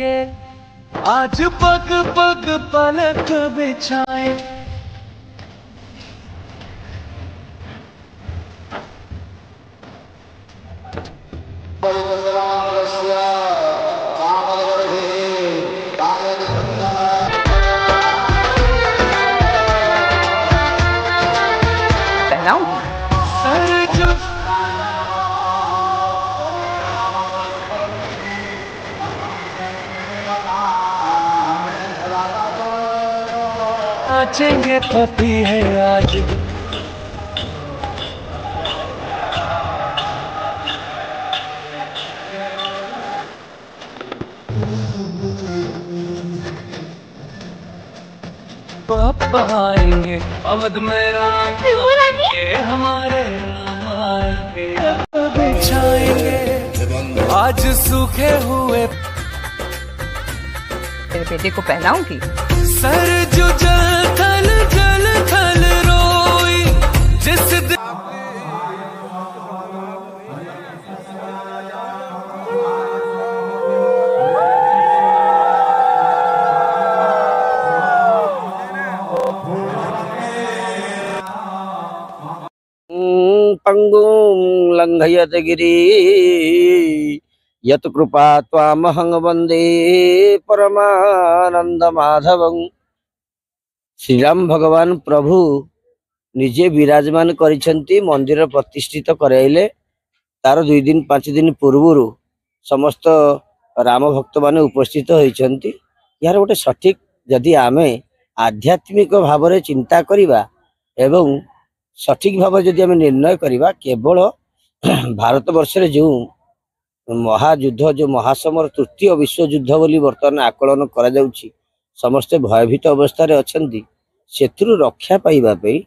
जाएंगे आज पग पग पलक बिछाए। नाचेंगे पपी है आज। अब आएंगे अवध में राम, ये हमारे राम आएंगे। अब बिछाएंगे आज सूखे हुए। तेरे बेटे को पहनाऊंगी। सर जो जल थल रोई जिस पंगुं लंघयत गिरि यत कृपा त्वामहं वंदे परमानंद माधवं। श्रीराम भगवान प्रभु निजे विराजमान करिसेंती मंदिर प्रतिष्ठित कराइले। तार 2 दिन 5 दिन पूर्व समस्त राम भक्त माने उपस्थित होइछंती। यार गोटे सठिक जदि आमे आध्यात्मिक भाव में चिंता करिबा एवं सठिक भाव जदि आमे निर्णय करिबा, केवल भारत वर्ष रे जो महायुद्ध जो महासमर तृतीय विश्व युद्ध बोली वर्तमान आकलन करा जाउछि, समस्ते भयभीत अवस्था रे अछंती। सेथुरु रक्षा पाइबा पे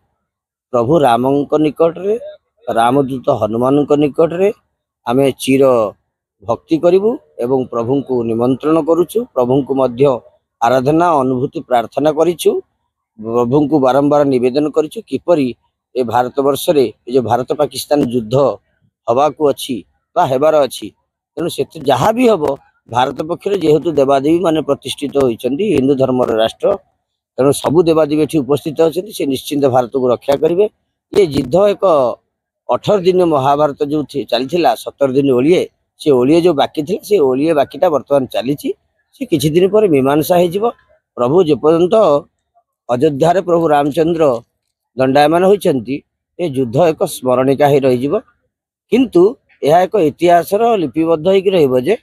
प्रभु रामंक निकट रे रामदूत हनुमान निकट रे आमे चिर भक्ति करिबु एवं प्रभु को निमंत्रण करूछु। प्रभु को मध्य आराधना अनुभूति प्रार्थना करिछु। प्रभु को बारंबार निवेदन करिछु किपरि ए भारत वर्ष रे जो भारत पाकिस्तान युद्ध हवा को अच्छी बा हेबार अच्छी, तेणु से जहाँ भी हम भारत पक्षर जेहेतु देवादेवी माने प्रतिष्ठित होइछंती हिंदू धर्म राष्ट्र, तेणु सबु देवादेवी एठी उपस्थित होइछंती। से निश्चिंत भारत को रक्षा करेंगे। ये युद्ध एक 18 दिन महाभारत जो चली 17 दिन ओलिए, से ओलिए जो बाकी थे से ओलिए बाकीटा वर्तमान चली से किछि दिन पर मीमांसा हो। प्रभु जेपर्यंत अयोध्या प्रभु रामचंद्र दंडायमान होइछंती ए युद्ध एक स्मरणिका ही रही। किंतु यह एक इतिहास लिपिबद्ध होकर रहिबो जे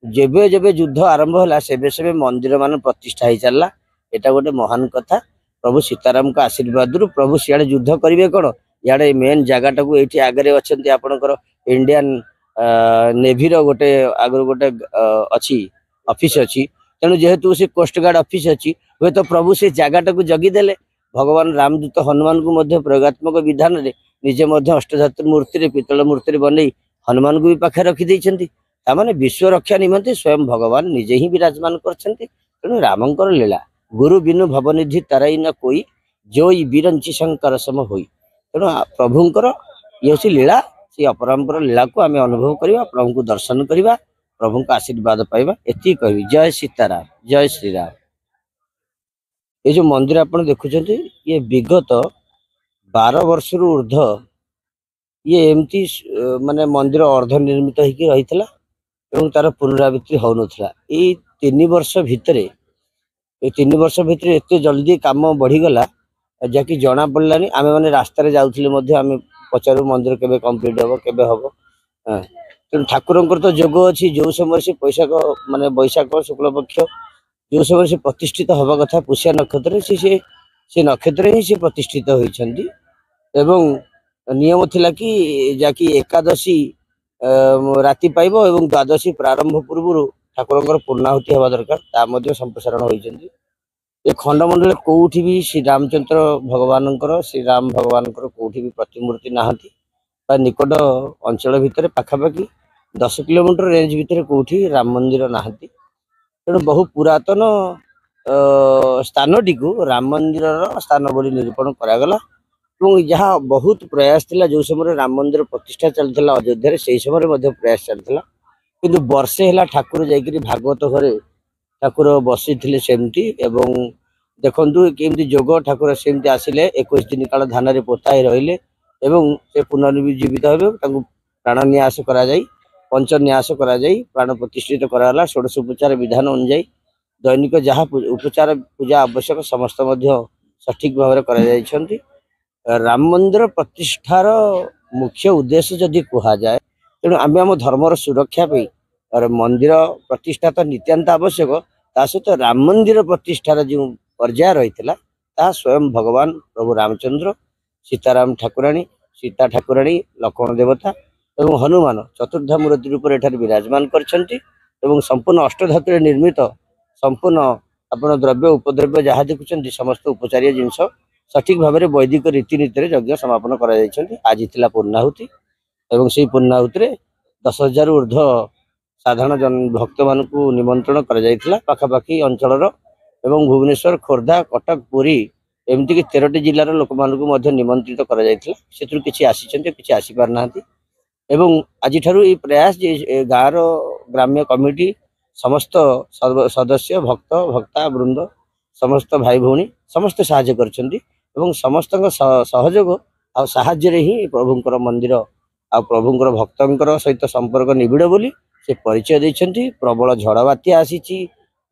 जेबे जेबे युद्ध आरंभ होला सेबे सेबे मंदिर मान प्रतिष्ठा ही चलला। एटा गोटे महान कथा। प्रभु सीताराम का आशीर्वाद रु प्रभु सियाड़े युद्ध करिवे कोन, याडे मेन जगाटा को एठी आगरे अछंती आपनकर इंडियन नेवी रो गोटे आगर गोटे अछि ऑफिस अछि। तेणु जेहेतु से कोस्ट गार्ड ऑफिस अछि, वे तो प्रभु से जगाटा को जगी देले। भगवान रामदूत हनुमान को मध्य प्रयोगात्मक विधान रे निजे मध्य अष्टधातु मूर्ति रे पितल मूर्ति रे बनै हनुमान को भी पाखे रखी देइछंती। तामाने विश्व रक्षा निमंते स्वयं भगवान निजे ही विराजमान करछंती। तेणु रामंकर लीला गुरु बिनु भवनिधि तराई न कोई, जोई बिरंची शंकर सम होई। तेणु प्रभुंकर ये हसी लीला, से अपरंपर लीला को आमे अनुभव करिबा, प्रभु को दर्शन करिबा, प्रभु का आशीर्वाद पाइबा, एति कहबी। जय सीताराम, जय श्रीराम। ये जो मंदिर आपण देखुछंती ये विगत 12 वर्ष रु ऊर्ध ये एमती माने मंदिर अर्ध निर्मित होकी रहितला एवं तार पुनरावृत्ति हो नथला। ए 3 वर्ष भितरे एते जल्दी काम बढ़ी गला जाकि जना पड़लानी। आमे माने रास्ता रे जाउथिले मध्ये आमे पचारू मंदिर केबे कंप्लीट हो केबे हो। तेणु ठाकुरंकर तो जोग अछि, जो समय से पैसाक माने बैशाख शुक्ल पक्ष जो समय से प्रतिष्ठित हवा कथा पुष्या नक्षत्र से नक्षत्र ही से प्रतिष्ठित होइछंती। एवं नियम थिला कि जाकि एकादशी राति पाइबो एवं द्वादशी प्रारंभ पूर्व ठाकुरंकर पूर्णाहुति हवा दरकार, ता मध्ये संप्रसारण होइछंती। ए खंडमंडल कोउठी भी श्री रामचंद्र भगवानंकर श्री राम भगवानंकर कोउठी भी प्रतिमूर्ति नाहंती। निकट अंचल भितर पाखापाखि 10 किलोमीटर रेंज भितर कोउठी राम मंदिर नाहंती। तेणु बहु पुरातन स्थानटी को राम मंदिर स्थान बोली निरूपण करागला। जहाँ बहुत प्रयास थिला, जो समय राम मंदिर प्रतिष्ठा चलता अयोध्या से समय प्रयास चलता, किंतु वर्षे है ठाकुर जाकि भागवत घरे ଠାकुର ବସିଥିଲେ ସେମିତି ଏବଂ ଦେଖନ୍ତୁ କେମିତି ଯୋଗ ଠାକୁର ସେମିତି ଆସିଲେ 21 ଦିନ କାଳ ଧାନରେ ପୋତା ହେଇ ରହିଲେ ଏବଂ ସେ ପୁନର୍ଜୀବିତ ହେବେ ତାଙ୍କୁ ପ୍ରାଣ ନ୍ୟାସ କରାଯାଇ ପଞ୍ଚ ନ୍ୟାସ କରାଯାଇ ପ୍ରାଣ ପ୍ରତିଷ୍ଠିତ କରାଗଲା ଷୋଡ଼ଶ ଉପଚାର ବିଧାନ ଅନୁଯାୟୀ ଦୈନିକ ଯାହା ଉପଚାର ପୂଜା ଆବଶ୍ୟକ ସମସ୍ତ ମଧ୍ୟ ସଠିକ ଭାବରେ କରାଯାଇଛନ୍ତି। ରାମ ମନ୍ଦିର ପ୍ରତିଷ୍ଠାର ମୁଖ୍ୟ ଉଦ୍ଦେଶ୍ୟ ଯଦି କୁହାଯାଏ ତେଣୁ ଆମେ ଆମ ଧର୍ମର ସୁରକ୍ଷା ପାଇଁ ମନ୍ଦିର ପ୍ରତିଷ୍ଠା ତ ନିତ୍ୟାନ୍ତ ଆବଶ୍ୟକ ତା ସହିତ ରାମ ମନ୍ଦିର ପ୍ରତିଷ୍ଠାର ଯେଉଁ ପର୍ଯ୍ୟାୟ ରହିଥିଲା ତାହା ସ୍ୱୟଂ ଭଗବାନ ପ୍ରଭୁ ରାମଚନ୍ଦ୍ର ସୀତାରାମ ଠାକୁରାଣୀ ସୀତା ଠାକୁରାଣୀ ଲକ୍ଷ୍ମଣ ଦେବତା ଏବଂ ହନୁମାନ ଚତୁର୍ଦ୍ଧା ମୂର୍ତ୍ତି ରୂପରେ ଏଠାରେ ବିରାଜମାନ କରିଛନ୍ତି ଏବଂ ସମ୍ପୂର୍ଣ୍ଣ ଅଷ୍ଟଧାତୁରେ ନିର୍ମିତ ସମ୍ପୂର୍ଣ୍ଣ ଆପଣ ଦ୍ରବ୍ୟ ଉପଦ୍ରବ୍ୟ ଯାହା ଦେଖୁଛନ୍ତି ସମସ୍ତ ଉପଚାରୀୟ ଜିନିଷ ସଠିକ ଭାବରେ ବୈଦିକ ରୀତିନୀତିରେ ଯଜ୍ଞ ସମାପନ କରାଯାଇଛନ୍ତି। ଆଜି ଥିଲା ପୂର୍ଣ୍ଣାହୁତି ଏବଂ ସେହି ପୂର୍ଣ୍ଣାହୁତିରେ 10,000 ଊର୍ଦ୍ଧ୍ୱ ସାଧାରଣ ଭକ୍ତମାନଙ୍କୁ ନିମନ୍ତ୍ରଣ କରାଯାଇଥିଲା ପାଖାପାଖି ଅଞ୍ଚଳର ଏବଂ ଭୁବନେଶ୍ୱର ଖୋର୍ଦ୍ଧା କଟକ ପୁରୀ ଏମିତିକି 13ଟି ଜିଲ୍ଲାର ଲୋକମାନଙ୍କୁ ମଧ୍ୟ ନିମନ୍ତ୍ରିତ କରାଯାଇଥିଲା। ସେଥିରୁ କିଛି ଆସିଛନ୍ତି କିଛି ଆସିପାରିନାହାନ୍ତି ଏବଂ ଆଜିଠାରୁ ଏହି ପ୍ରୟାସ ଯେ ଗାଁର ଗ୍ରାମ୍ୟ କମିଟି ସମସ୍ତ ସଦସ୍ୟ ଭକ୍ତ ଭକ୍ତା ବୃନ୍ଦ ସମସ୍ତ ଭାଇ ଭଉଣୀ ସମସ୍ତେ ସାହାଯ୍ୟ କରିଛନ୍ତି ଏବଂ ସମସ୍ତଙ୍କ ସହଯୋଗ ଆଉ ସାହାଯ୍ୟରେ ହିଁ ପ୍ରଭୁଙ୍କର ମନ୍ଦିର ଆଉ ପ୍ରଭୁଙ୍କର ଭକ୍ତଙ୍କର ସହିତ ସମ୍ପର୍କ ନିବିଡ଼ ବୋଲି ସେ ପରିଚୟ ଦେଇଛନ୍ତି। ପ୍ରବଳ ଝଡ଼ ବାତ୍ୟା ଆସିଛି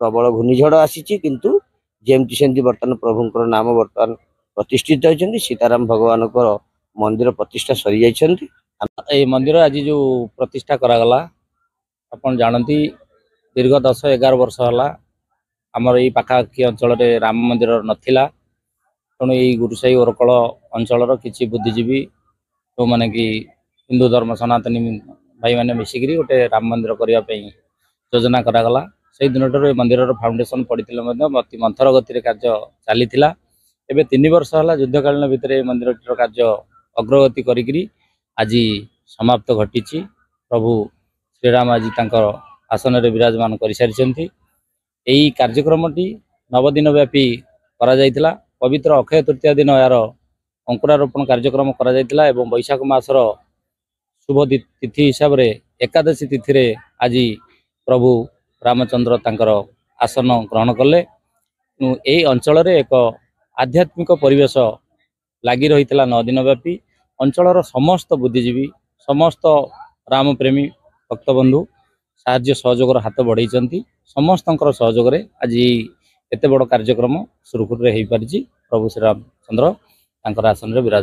ପ୍ରବଳ ଘୂର୍ଣ୍ଣିଝଡ଼ ଆସିଛି କିନ୍ତୁ ଯେମିତି ସେମିତି ବର୍ତ୍ତମାନ ପ୍ରଭୁଙ୍କର ନାମ ବର୍ତ୍ତମାନ ପ୍ରତିଷ୍ଠିତ ହୋଇଛନ୍ତି ସୀତାରାମ ଭଗବାନଙ୍କର ମନ୍ଦିର ପ୍ରତିଷ୍ଠା ସରିଯାଇଛନ୍ତି। এই মন্দির আজি যে প্রতিষ্ঠা করাগলা আপনার জানতি দীর্ঘ 10-11 वर्ष है आमर ये पाखापाखि अंचल राम मंदिर नाला तेणु ये गुरुसाई ओरकल अंचल किसी बुद्धिजीवी जो मैंने कि हिंदू धर्म सनातनी भाई मैंने मिसिक गोटे राम मंदिर करने योजना करागला से दिन ठार मंदिर फाउंडेसन पड़ता अति मंथर गति कार्य चली 3 वर्ष है युद्धकालीन भितर मंदिर कार्य अग्रगति करी आज समाप्त घटी। प्रभु श्रीराम आज आसन में विराजमान कर सारी यही कार्यक्रमटी 9 दिन व्यापी करा पवित्र अक्षय तृतीया दिन यार अंकुरारोपण कार्यक्रम करा वैशाख मासर शुभ तिथि हिसाब से एकादशी तिथि रे आज प्रभु रामचंद्र तांकर आसन ग्रहण कले। यही अंचल एक आध्यात्मिक परिवेश लगी रही 9 दिन व्यापी अंचल समस्त बुद्धिजीवी समस्त रामप्रेमी भक्तबंधु साहाय्य सहयोग हाथ बढ़ाई समस्त सहयोग आज एत बड़ कार्यक्रम सुरुखुरु हो पारि। प्रभु श्री रामचंद्र आसन में विराज।